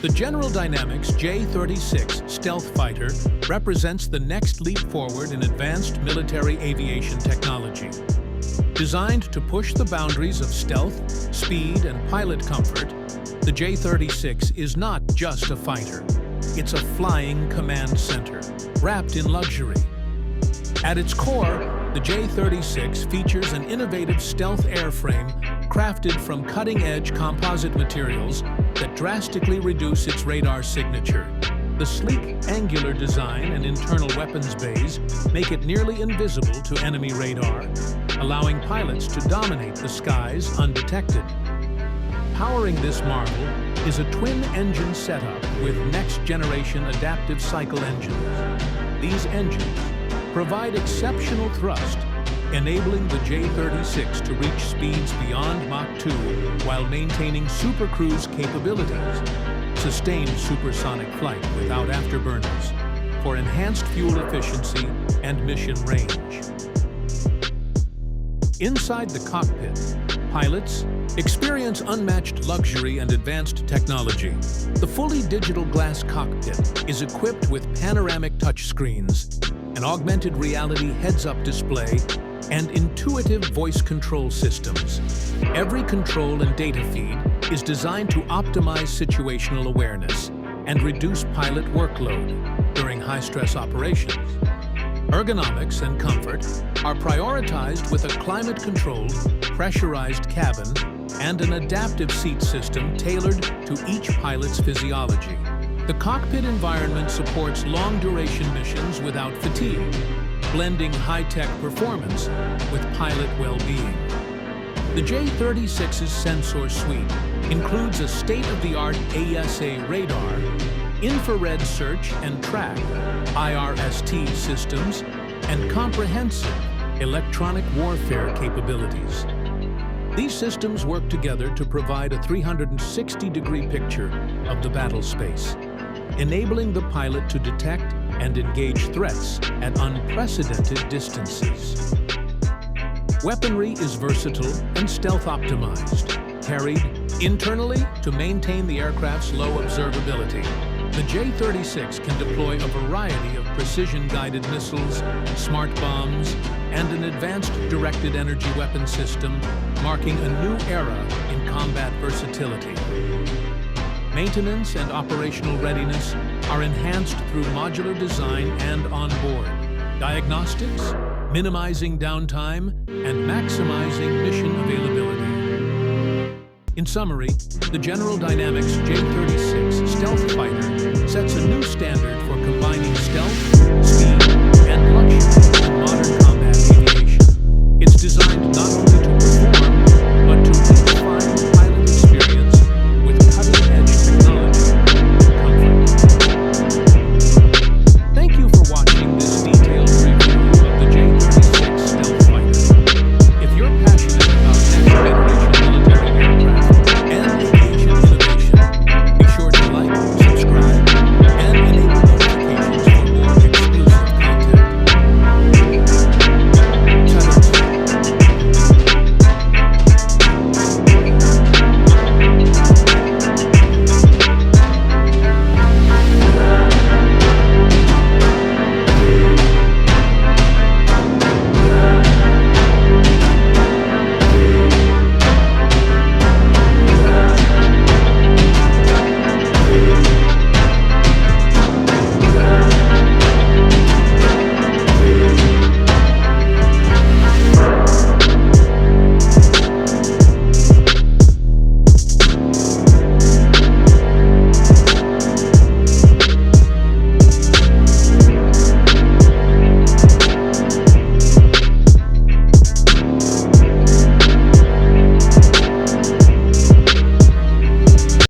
The General Dynamics J-36 stealth fighter represents the next leap forward in advanced military aviation technology. Designed to push the boundaries of stealth, speed, and pilot comfort, the J-36 is not just a fighter. It's a flying command center, wrapped in luxury. At its core, the J-36 features an innovative stealth airframe crafted from cutting-edge composite materials that drastically reduce its radar signature. The sleek, angular design and internal weapons bays make it nearly invisible to enemy radar, allowing pilots to dominate the skies undetected. Powering this marvel is a twin-engine setup with next-generation adaptive cycle engines. These engines provide exceptional thrust, enabling the J-36 to reach speeds beyond Mach 2 while maintaining supercruise capabilities, sustained supersonic flight without afterburners, for enhanced fuel efficiency and mission range. Inside the cockpit, pilots experience unmatched luxury and advanced technology. The fully digital glass cockpit is equipped with panoramic touchscreens, an augmented reality heads-up display, and intuitive voice control systems. Every control and data feed is designed to optimize situational awareness and reduce pilot workload during high-stress operations. Ergonomics and comfort are prioritized with a climate-controlled, pressurized cabin and an adaptive seat system tailored to each pilot's physiology. The cockpit environment supports long-duration missions without fatigue, blending high-tech performance with pilot well-being. The J-36's sensor suite includes a state-of-the-art AESA radar, infrared search and track, IRST systems, and comprehensive electronic warfare capabilities. These systems work together to provide a 360-degree picture of the battle space, enabling the pilot to detect and engage threats at unprecedented distances. Weaponry is versatile and stealth-optimized, carried internally to maintain the aircraft's low observability. The J-36 can deploy a variety of precision-guided missiles, smart bombs, and an advanced directed energy weapon system, marking a new era in combat versatility. Maintenance and operational readiness are enhanced through modular design and onboard diagnostics, minimizing downtime, and maximizing mission availability. In summary, the General Dynamics J-36 stealth fighter sets a new standard for combining stealth,